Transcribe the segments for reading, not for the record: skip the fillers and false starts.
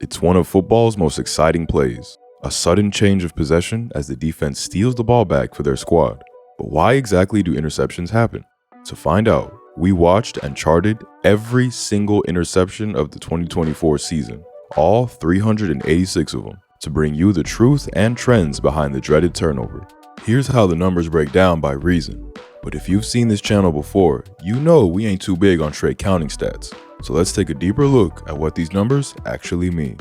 It's one of football's most exciting plays, a sudden change of possession as the defense steals the ball back for their squad. But why exactly do interceptions happen? To find out, we watched and charted every single interception of the 2024 season, all 386 of them, to bring you the truth and trends behind the dreaded turnover. Here's how the numbers break down by reason. But if you've seen this channel before, you know we ain't too big on straight counting stats. So let's take a deeper look at what these numbers actually mean.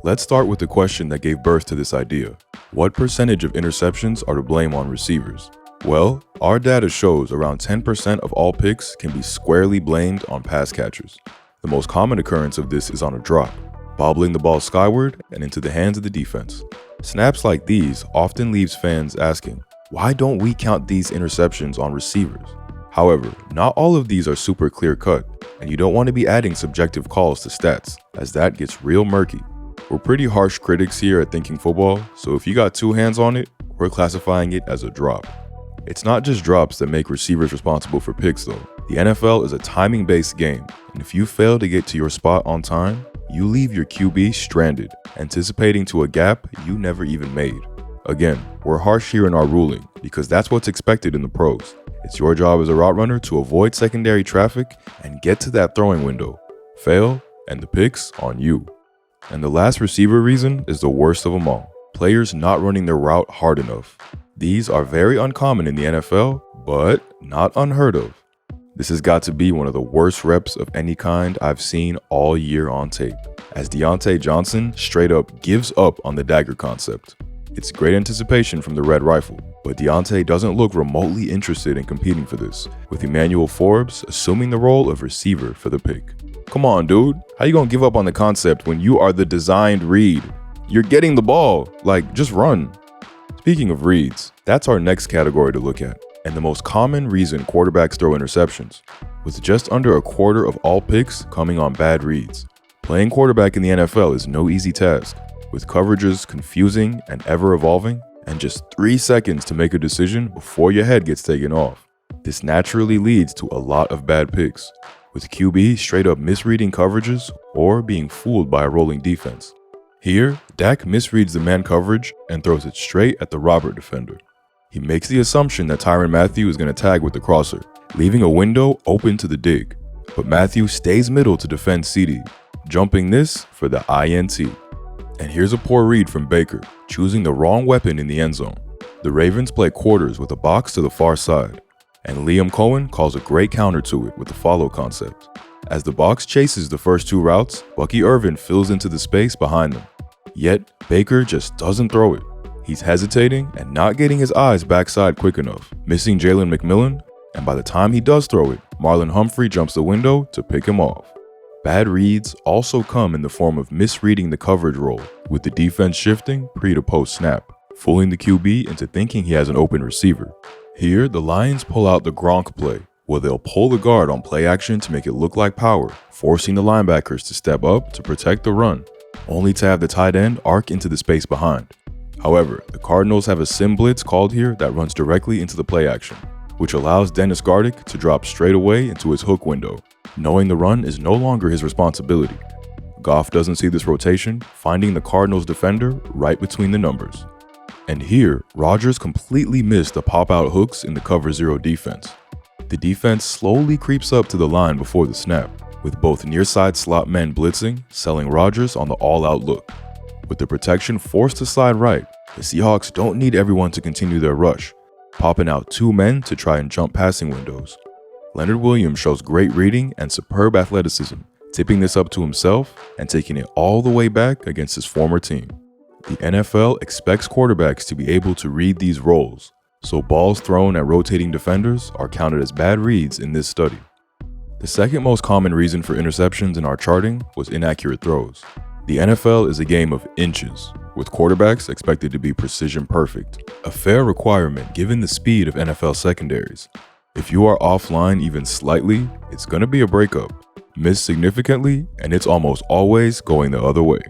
Let's start with the question that gave birth to this idea. What percentage of interceptions are to blame on receivers? Well, our data shows around 10% of all picks can be squarely blamed on pass catchers. The most common occurrence of this is on a drop, bobbling the ball skyward and into the hands of the defense. Snaps like these often leaves fans asking, why don't we count these interceptions on receivers? However, not all of these are super clear-cut, and you don't want to be adding subjective calls to stats, as that gets real murky. We're pretty harsh critics here at Thinking Football, so if you got two hands on it, we're classifying it as a drop. It's not just drops that make receivers responsible for picks though. The NFL is a timing-based game, and if you fail to get to your spot on time, you leave your QB stranded, anticipating to a gap you never even made. Again, we're harsh here in our ruling, because that's what's expected in the pros. It's your job as a route runner to avoid secondary traffic and get to that throwing window. Fail, and the pick's on you. And the last receiver reason is the worst of them all. Players not running their route hard enough. These are very uncommon in the NFL, but not unheard of. This has got to be one of the worst reps of any kind I've seen all year on tape, as Deontay Johnson straight up gives up on the dagger concept. It's great anticipation from the red rifle, but Deontay doesn't look remotely interested in competing for this, with Emmanuel Forbes assuming the role of receiver for the pick. Come on, dude. How you gonna give up on the concept when you are the designed read? You're getting the ball. Like, just run. Speaking of reads, that's our next category to look at, and the most common reason quarterbacks throw interceptions, with just under a quarter of all picks coming on bad reads. Playing quarterback in the NFL is no easy task, with coverages confusing and ever evolving, and just 3 seconds to make a decision before your head gets taken off. This naturally leads to a lot of bad picks, with QB straight up misreading coverages or being fooled by a rolling defense. Here, Dak misreads the man coverage and throws it straight at the Robert defender. He makes the assumption that Tyrann Mathieu is going to tag with the crosser, leaving a window open to the dig. But Mathieu stays middle to defend CD, jumping this for the INT. And here's a poor read from Baker, choosing the wrong weapon in the end zone. The Ravens play quarters with a box to the far side, and Liam Cohen calls a great counter to it with the follow concept. As the box chases the first two routes, Bucky Irvin fills into the space behind them. Yet, Baker just doesn't throw it. He's hesitating and not getting his eyes backside quick enough, missing Jalen McMillan, and by the time he does throw it, Marlon Humphrey jumps the window to pick him off. Bad reads also come in the form of misreading the coverage roll, with the defense shifting pre to post snap, fooling the QB into thinking he has an open receiver. Here, the Lions pull out the Gronk play, where they'll pull the guard on play action to make it look like power, forcing the linebackers to step up to protect the run, only to have the tight end arc into the space behind. However, the Cardinals have a sim blitz called here that runs directly into the play action, which allows Dennis Gardick to drop straight away into his hook window, knowing the run is no longer his responsibility. Goff doesn't see this rotation, finding the Cardinals defender right between the numbers. And here, Rodgers completely missed the pop-out hooks in the cover zero defense. The defense slowly creeps up to the line before the snap, with both near-side slot men blitzing, selling Rodgers on the all-out look. With the protection forced to slide right, the Seahawks don't need everyone to continue their rush, popping out 2 men to try and jump passing windows. Leonard Williams shows great reading and superb athleticism, tipping this up to himself and taking it all the way back against his former team. The NFL expects quarterbacks to be able to read these roles, so balls thrown at rotating defenders are counted as bad reads in this study. The second most common reason for interceptions in our charting was inaccurate throws. The NFL is a game of inches, with quarterbacks expected to be precision perfect, a fair requirement given the speed of NFL secondaries. If you are offline even slightly, it's going to be a breakup. Miss significantly, and it's almost always going the other way.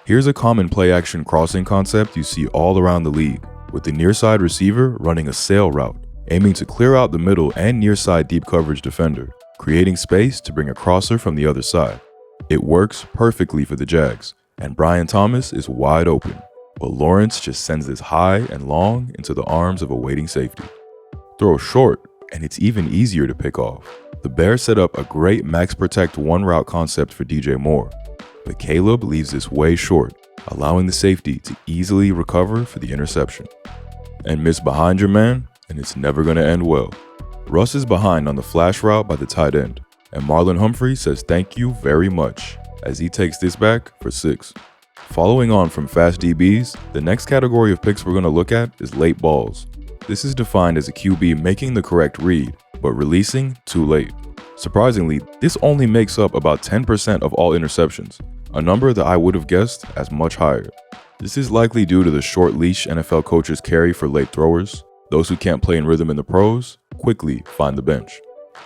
Here's a common play-action crossing concept you see all around the league, with the near-side receiver running a sail route, aiming to clear out the middle and near-side deep coverage defender, creating space to bring a crosser from the other side. It works perfectly for the Jags, and Brian Thomas is wide open, but Lawrence just sends this high and long into the arms of a waiting safety. Throw short, and it's even easier to pick off. The Bears set up a great max protect one route concept for DJ Moore, but Caleb leaves this way short, allowing the safety to easily recover for the interception. And miss behind your man, and it's never going to end well. Russ is behind on the flash route by the tight end, and Marlon Humphrey says thank you very much as he takes this back for 6. Following on from fast DBs, the next category of picks we're going to look at is late balls. This is defined as a QB making the correct read, but releasing too late. Surprisingly, this only makes up about 10% of all interceptions, a number that I would have guessed as much higher. This is likely due to the short leash NFL coaches carry for late throwers. Those who can't play in rhythm in the pros quickly find the bench.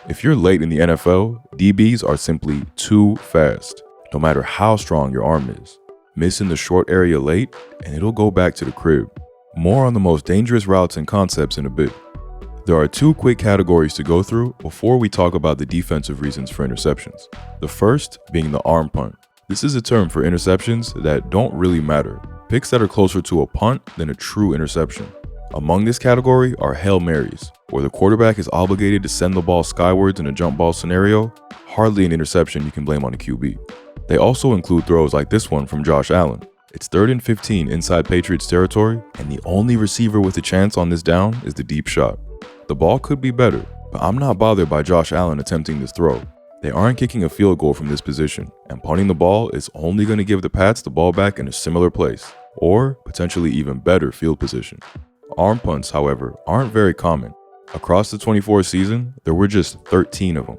If you're late in the NFL, DBs are simply too fast, no matter how strong your arm is. Miss in the short area late, and it'll go back to the crib. More on the most dangerous routes and concepts in a bit. There are 2 quick categories to go through before we talk about the defensive reasons for interceptions. The first being the arm punt. This is a term for interceptions that don't really matter, picks that are closer to a punt than a true interception. Among this category are Hail Marys, where the quarterback is obligated to send the ball skywards in a jump ball scenario, hardly an interception you can blame on a QB. They also include throws like this one from Josh Allen. It's 3rd and 15 inside Patriots territory, and the only receiver with a chance on this down is the deep shot. The ball could be better, but I'm not bothered by Josh Allen attempting this throw. They aren't kicking a field goal from this position, and punting the ball is only going to give the Pats the ball back in a similar place, or potentially even better field position. Arm punts, however, aren't very common. Across the 24 season, there were just 13 of them.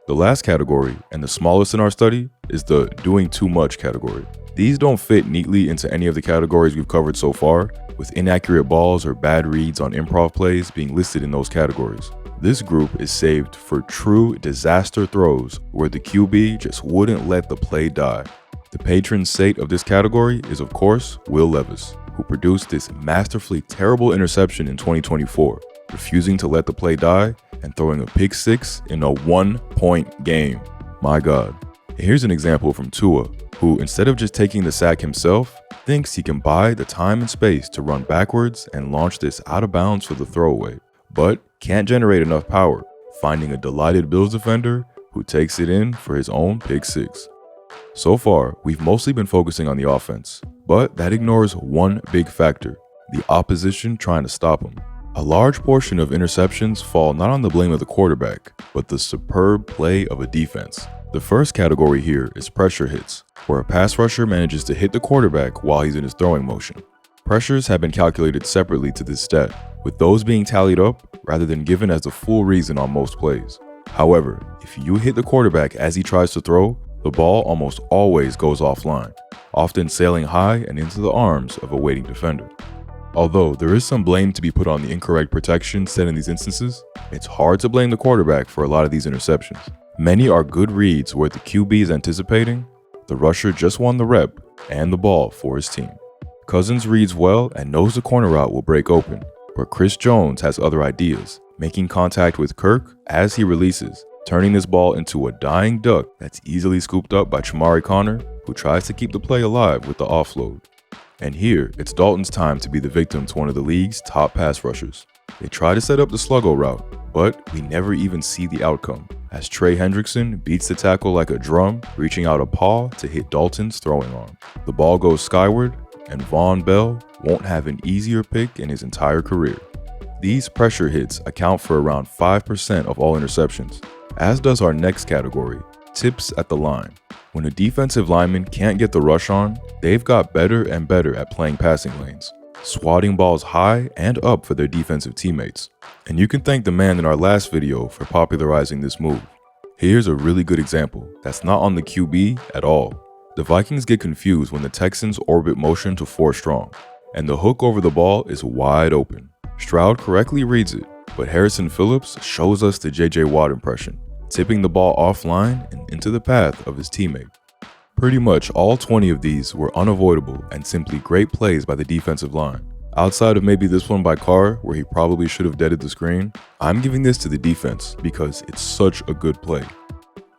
The last category, and the smallest in our study, is the doing too much category. These don't fit neatly into any of the categories we've covered so far, with inaccurate balls or bad reads on improv plays being listed in those categories. This group is saved for true disaster throws where the QB just wouldn't let the play die. The patron saint of this category is, of course, Will Levis, who produced this masterfully terrible interception in 2024, refusing to let the play die and throwing a pick 6 in a 1-point game. My God. Here's an example from Tua, who instead of just taking the sack himself, thinks he can buy the time and space to run backwards and launch this out of bounds for the throwaway, but can't generate enough power, finding a delighted Bills defender who takes it in for his own pick 6. So far, we've mostly been focusing on the offense, but that ignores one big factor, the opposition trying to stop him. A large portion of interceptions fall not on the blame of the quarterback, but the superb play of a defense. The first category here is pressure hits, where a pass rusher manages to hit the quarterback while he's in his throwing motion. Pressures have been calculated separately to this stat, with those being tallied up rather than given as the full reason on most plays. However, if you hit the quarterback as he tries to throw, the ball almost always goes offline, often sailing high and into the arms of a waiting defender. Although there is some blame to be put on the incorrect protection set in these instances, it's hard to blame the quarterback for a lot of these interceptions. Many are good reads where the QB is anticipating, the rusher just won the rep and the ball for his team. Cousins reads well and knows the corner route will break open, but Chris Jones has other ideas, making contact with Kirk as he releases, turning this ball into a dying duck that's easily scooped up by Chamari Connor, who tries to keep the play alive with the offload. And here, it's Dalton's time to be the victim to one of the league's top pass rushers. They try to set up the sluggo route, but we never even see the outcome, as Trey Hendrickson beats the tackle like a drum, reaching out a paw to hit Dalton's throwing arm. The ball goes skyward, and Von Bell won't have an easier pick in his entire career. These pressure hits account for around 5% of all interceptions, as does our next category, tips at the line. When a defensive lineman can't get the rush on, they've got better and better at playing passing lanes, swatting balls high and up for their defensive teammates. And you can thank the man in our last video for popularizing this move. Here's a really good example that's not on the QB at all. The Vikings get confused when the Texans orbit motion to 4 strong, and the hook over the ball is wide open. Stroud correctly reads it, but Harrison Phillips shows us the JJ Watt impression, tipping the ball offline and into the path of his teammate. Pretty much all 20 of these were unavoidable and simply great plays by the defensive line. Outside of maybe this one by Carr, where he probably should have deaded the screen, I'm giving this to the defense because it's such a good play.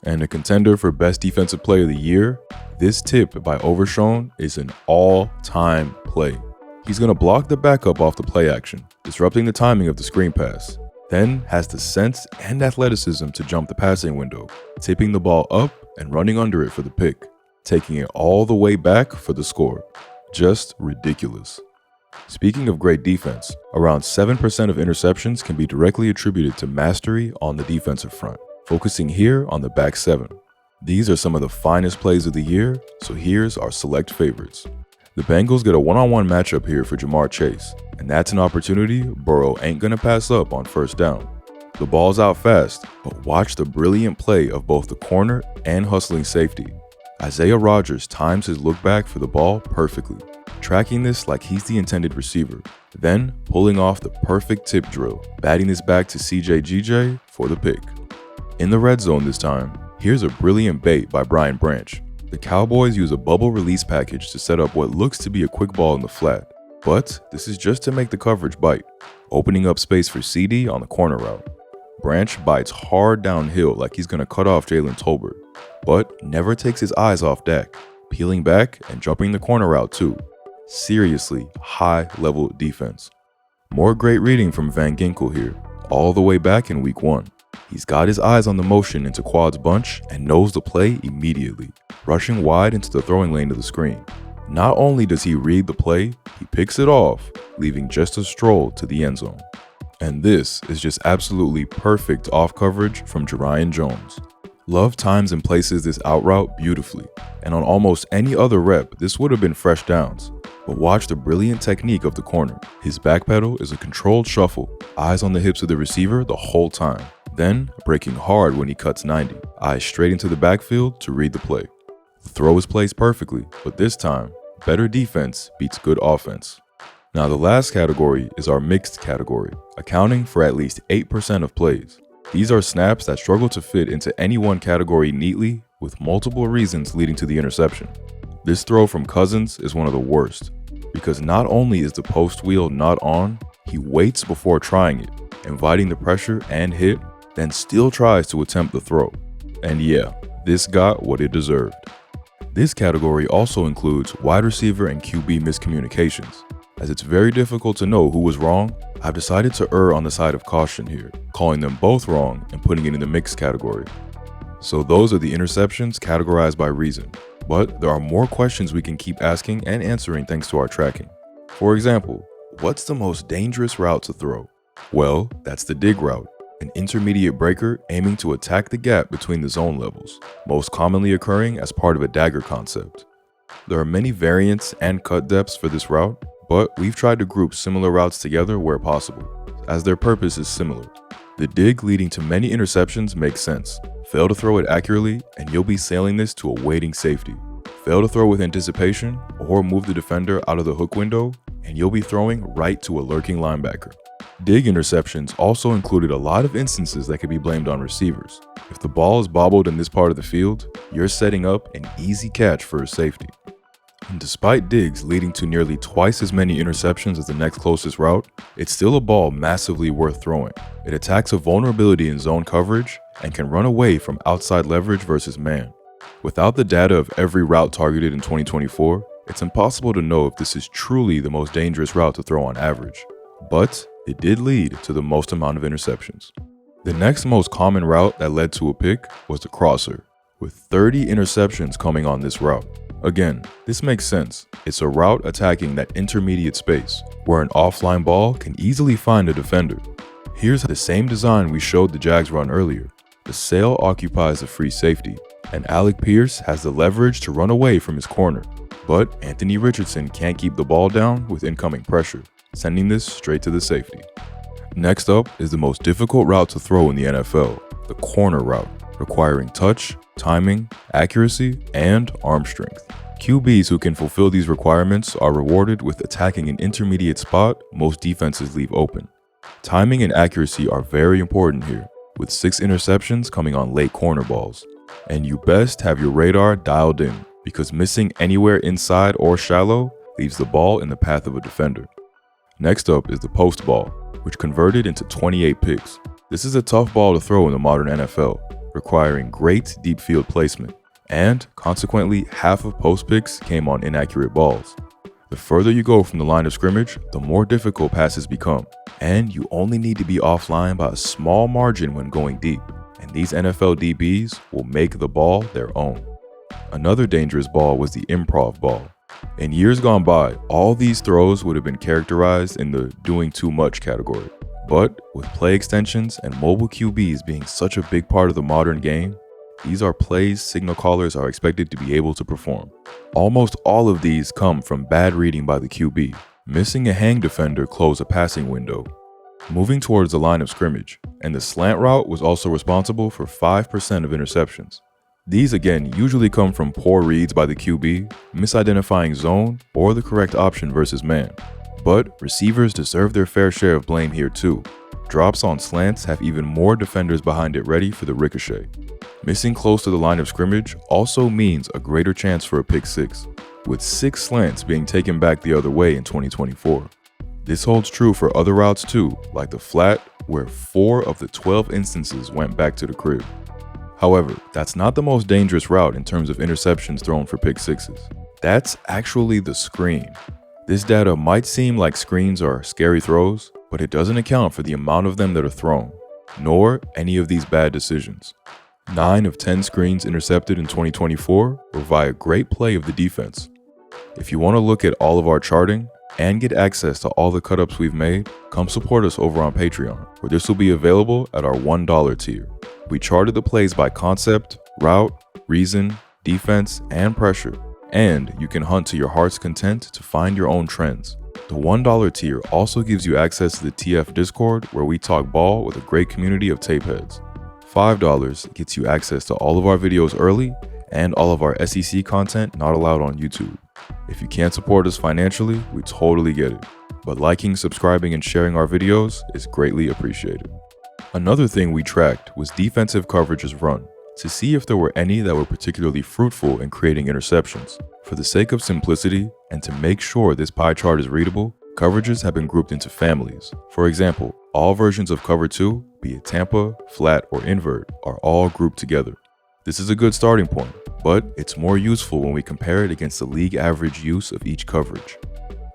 And a contender for Best Defensive Player of the Year, this tip by Overshown is an all-time play. He's going to block the backup off the play action, disrupting the timing of the screen pass, then has the sense and athleticism to jump the passing window, tipping the ball up and running under it for the pick, taking it all the way back for the score. Just ridiculous. Speaking of great defense, around 7% of interceptions can be directly attributed to mastery on the defensive front, focusing here on the back seven. These are some of the finest plays of the year, so here's our select favorites. The Bengals get a one-on-one matchup here for Jamar Chase, and that's an opportunity Burrow ain't gonna pass up on first down. The ball's out fast, but watch the brilliant play of both the corner and hustling safety. Isaiah Rodgers times his look back for the ball perfectly, tracking this like he's the intended receiver, then pulling off the perfect tip drill, batting this back to CJ for the pick. In the red zone this time, here's a brilliant bait by Brian Branch. The Cowboys use a bubble release package to set up what looks to be a quick ball in the flat, but this is just to make the coverage bite, opening up space for CD on the corner route. Branch bites hard downhill like he's going to cut off Jalen Tolbert, but never takes his eyes off Dak, peeling back and jumping the corner route too. Seriously high-level defense. More great reading from Van Ginkel here, all the way back in week 1. He's got his eyes on the motion into Quad's bunch and knows the play immediately, rushing wide into the throwing lane of the screen. Not only does he read the play, he picks it off, leaving just a stroll to the end zone. And this is just absolutely perfect off coverage from Jerian Jones. Love times and places this out route beautifully, and on almost any other rep, this would have been fresh downs. But watch the brilliant technique of the corner. His back pedal is a controlled shuffle, eyes on the hips of the receiver the whole time, then braking hard when he cuts 90, eyes straight into the backfield to read the play. The throw is placed perfectly, but this time, better defense beats good offense. Now the last category is our mixed category, accounting for at least 8% of plays. These are snaps that struggle to fit into any one category neatly, with multiple reasons leading to the interception. This throw from Cousins is one of the worst, because not only is the post wheel not on, he waits before trying it, inviting the pressure and hit, then still tries to attempt the throw. And yeah, this got what it deserved. This category also includes wide receiver and QB miscommunications. As it's very difficult to know who was wrong, I've decided to err on the side of caution here, calling them both wrong and putting it in the mixed category. So those are the interceptions categorized by reason, but there are more questions we can keep asking and answering thanks to our tracking. For example, what's the most dangerous route to throw? Well, that's the dig route, an intermediate breaker aiming to attack the gap between the zone levels, most commonly occurring as part of a dagger concept. There are many variants and cut depths for this route, but we've tried to group similar routes together where possible, as their purpose is similar. The dig leading to many interceptions makes sense. Fail to throw it accurately, and you'll be sailing this to a waiting safety. Fail to throw with anticipation, or move the defender out of the hook window, and you'll be throwing right to a lurking linebacker. Dig interceptions also included a lot of instances that could be blamed on receivers. If the ball is bobbled in this part of the field, you're setting up an easy catch for a safety. And despite digs leading to nearly twice as many interceptions as the next closest route, it's still a ball massively worth throwing. It attacks a vulnerability in zone coverage and can run away from outside leverage versus man. Without the data of every route targeted in 2024, it's impossible to know if this is truly the most dangerous route to throw on average. But it did lead to the most amount of interceptions. The next most common route that led to a pick was the crosser, with 30 interceptions coming on this route. Again, this makes sense. It's a route attacking that intermediate space, where an offline ball can easily find a defender. Here's the same design we showed the Jags run earlier. The sail occupies the free safety, and Alec Pierce has the leverage to run away from his corner. But Anthony Richardson can't keep the ball down with incoming pressure, sending this straight to the safety. Next up is the most difficult route to throw in the NFL, the corner route, requiring touch, timing, accuracy, and arm strength. QBs who can fulfill these requirements are rewarded with attacking an intermediate spot most defenses leave open. Timing and accuracy are very important here, with 6 interceptions coming on late corner balls. And you best have your radar dialed in, because missing anywhere inside or shallow leaves the ball in the path of a defender. Next up is the post ball, which converted into 28 picks. This is a tough ball to throw in the modern NFL, requiring great deep field placement, and consequently half of post picks came on inaccurate balls. The further you go from the line of scrimmage, the more difficult passes become, and you only need to be offline by a small margin when going deep, and these NFL DBs will make the ball their own. Another dangerous ball was the improv ball. In years gone by, all these throws would have been characterized in the doing too much category. But with play extensions and mobile QBs being such a big part of the modern game, these are plays signal callers are expected to be able to perform. Almost all of these come from bad reading by the QB, missing a hang defender close a passing window, moving towards the line of scrimmage, and the slant route was also responsible for 5% of interceptions. These again usually come from poor reads by the QB, misidentifying zone or the correct option versus man. But receivers deserve their fair share of blame here too. Drops on slants have even more defenders behind it ready for the ricochet. Missing close to the line of scrimmage also means a greater chance for a pick six, with 6 slants being taken back the other way in 2024. This holds true for other routes too, like the flat, where 4 of the 12 instances went back to the crib. However, that's not the most dangerous route in terms of interceptions thrown for pick sixes. That's actually the screen. This data might seem like screens are scary throws, but it doesn't account for the amount of them that are thrown, nor any of these bad decisions. 9 of 10 screens intercepted in 2024 were via great play of the defense. If you want to look at all of our charting and get access to all the cut-ups we've made, come support us over on Patreon, where this will be available at our $1 tier. We charted the plays by concept, route, reason, defense, and pressure, and you can hunt to your heart's content to find your own trends. The $1 tier also gives you access to the TF Discord, where we talk ball with a great community of tape heads. $5 gets you access to all of our videos early and all of our SEC content not allowed on YouTube. If you can't support us financially, we totally get it, but liking, subscribing, and sharing our videos is greatly appreciated. Another thing we tracked was defensive coverages run, to see if there were any that were particularly fruitful in creating interceptions. For the sake of simplicity, and to make sure this pie chart is readable, coverages have been grouped into families. For example, all versions of cover 2, be it Tampa, flat, or invert, are all grouped together. This is a good starting point, but it's more useful when we compare it against the league average use of each coverage.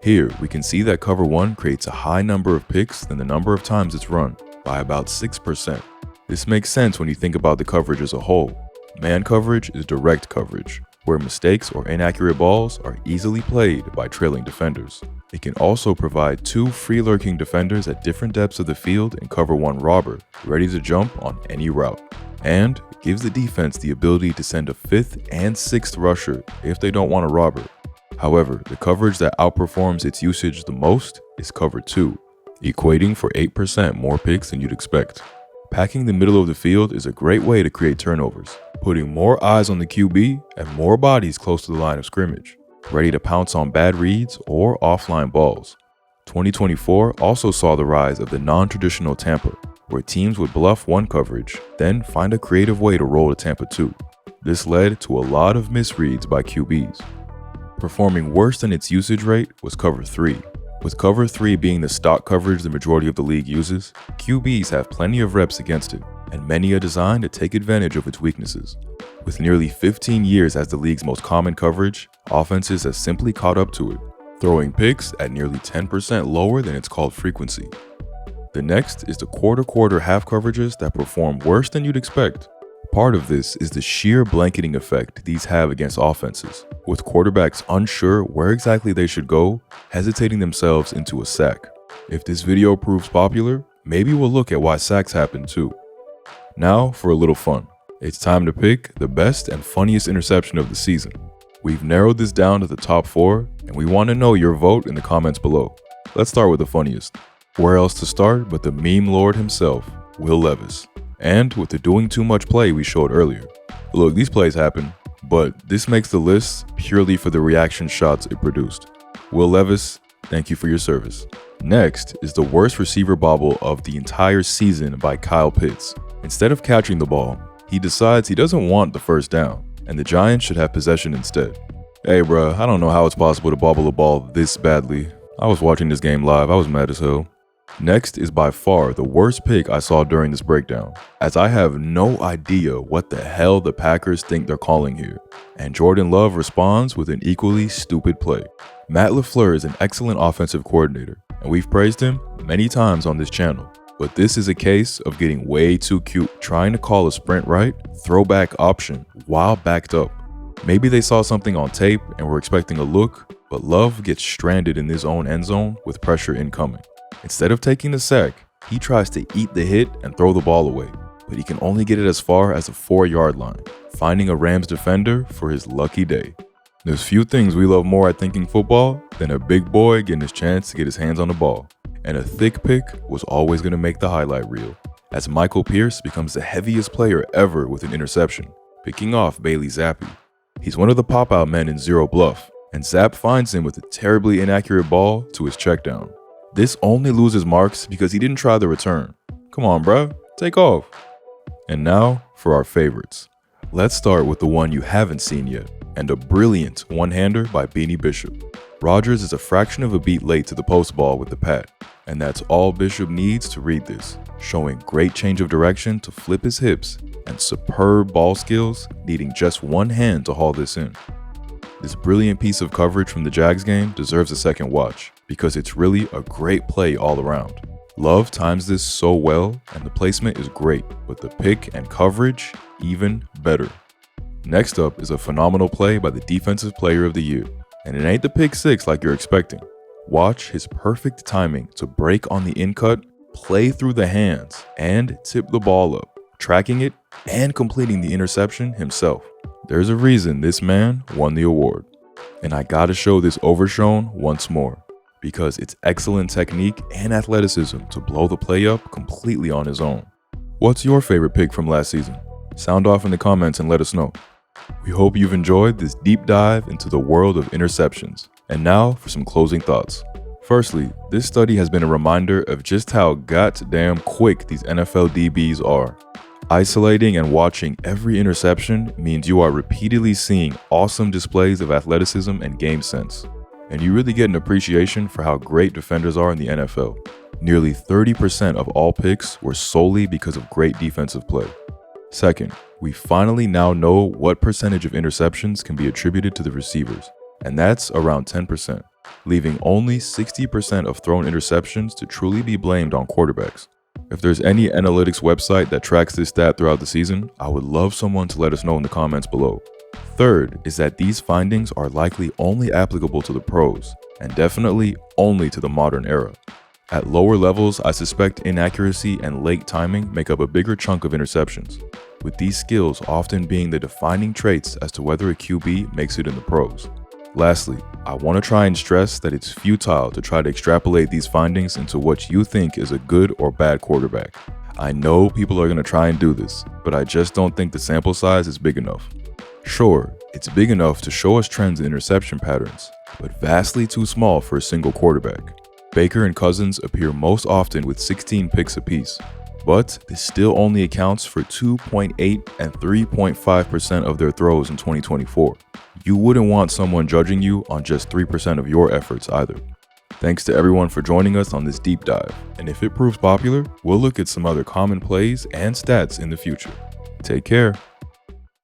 Here, we can see that cover 1 creates a high number of picks than the number of times it's run, by about 6%. This makes sense when you think about the coverage as a whole. Man coverage is direct coverage, where mistakes or inaccurate balls are easily played by trailing defenders. It can also provide 2 free lurking defenders at different depths of the field in cover 1 robber, ready to jump on any route. And it gives the defense the ability to send a 5th and 6th rusher if they don't want a robber. However, the coverage that outperforms its usage the most is cover 2, equating for 8% more picks than you'd expect. Packing the middle of the field is a great way to create turnovers, putting more eyes on the QB and more bodies close to the line of scrimmage, ready to pounce on bad reads or offline balls. 2024 also saw the rise of the non-traditional Tampa, where teams would bluff one coverage, then find a creative way to roll to Tampa 2. This led to a lot of misreads by QBs. Performing worse than its usage rate was cover 3. With cover 3 being the stock coverage the majority of the league uses, QBs have plenty of reps against it, and many are designed to take advantage of its weaknesses. With nearly 15 years as the league's most common coverage, offenses have simply caught up to it, throwing picks at nearly 10% lower than its called frequency. The next is the quarter-quarter half coverages that perform worse than you'd expect. Part of this is the sheer blanketing effect these have against offenses, with quarterbacks unsure where exactly they should go, hesitating themselves into a sack. If this video proves popular, maybe we'll look at why sacks happen too. Now for a little fun. It's time to pick the best and funniest interception of the season. We've narrowed this down to the top 4, and we want to know your vote in the comments below. Let's start with the funniest. Where else to start but the meme lord himself, Will Levis. And with the doing too much play we showed earlier. Look, these plays happen, but this makes the list purely for the reaction shots it produced. Will Levis, thank you for your service. Next is the worst receiver bobble of the entire season by Kyle Pitts. Instead of catching the ball, he decides he doesn't want the first down, and the Giants should have possession instead. Hey bruh, I don't know how it's possible to bobble a ball this badly. I was watching this game live, I was mad as hell. Next is by far the worst pick I saw during this breakdown, as I have no idea what the hell the Packers think they're calling here, and Jordan Love responds with an equally stupid play. Matt LaFleur is an excellent offensive coordinator, and we've praised him many times on this channel, but this is a case of getting way too cute trying to call a sprint right throwback option while backed up. Maybe they saw something on tape and were expecting a look, but Love gets stranded in his own end zone with pressure incoming. Instead of taking the sack, he tries to eat the hit and throw the ball away, but he can only get it as far as the 4-yard line, finding a Rams defender for his lucky day. There's few things we love more at Thinking Football than a big boy getting his chance to get his hands on the ball, and a thick pick was always going to make the highlight reel, as Michael Pierce becomes the heaviest player ever with an interception, picking off Bailey Zappi. He's one of the pop-out men in Zero Bluff, and Zapp finds him with a terribly inaccurate ball to his checkdown. This only loses marks because he didn't try the return. Come on, bruh, take off. And now for our favorites. Let's start with the one you haven't seen yet, and a brilliant one-hander by Beanie Bishop. Rodgers is a fraction of a beat late to the post ball with the pat, and that's all Bishop needs to read this, showing great change of direction to flip his hips and superb ball skills, needing just one hand to haul this in. This brilliant piece of coverage from the Jags game deserves a second watch, because it's really a great play all around. Love times this so well, and the placement is great, but the pick and coverage, even better. Next up is a phenomenal play by the Defensive Player of the Year, and it ain't the pick six like you're expecting. Watch his perfect timing to break on the in-cut, play through the hands, and tip the ball up, tracking it and completing the interception himself. There's a reason this man won the award. And I gotta show this overshown once more, because it's excellent technique and athleticism to blow the play up completely on his own. What's your favorite pick from last season? Sound off in the comments and let us know. We hope you've enjoyed this deep dive into the world of interceptions. And now for some closing thoughts. Firstly, this study has been a reminder of just how goddamn quick these NFL DBs are. Isolating and watching every interception means you are repeatedly seeing awesome displays of athleticism and game sense. And you really get an appreciation for how great defenders are in the NFL. Nearly 30% of all picks were solely because of great defensive play. Second, we finally now know what percentage of interceptions can be attributed to the receivers, and that's around 10%, leaving only 60% of thrown interceptions to truly be blamed on quarterbacks. If there's any analytics website that tracks this stat throughout the season, I would love someone to let us know in the comments below. Third is that these findings are likely only applicable to the pros, and definitely only to the modern era. At lower levels, I suspect inaccuracy and late timing make up a bigger chunk of interceptions, with these skills often being the defining traits as to whether a QB makes it in the pros. Lastly, I want to try and stress that it's futile to try to extrapolate these findings into what you think is a good or bad quarterback. I know people are going to try and do this, but I just don't think the sample size is big enough. Sure, it's big enough to show us trends in interception patterns, but vastly too small for a single quarterback. Baker and Cousins appear most often with 16 picks apiece, but this still only accounts for 2.8 and 3.5% of their throws in 2024. You wouldn't want someone judging you on just 3% of your efforts either. Thanks to everyone for joining us on this deep dive, and if it proves popular, we'll look at some other common plays and stats in the future. Take care.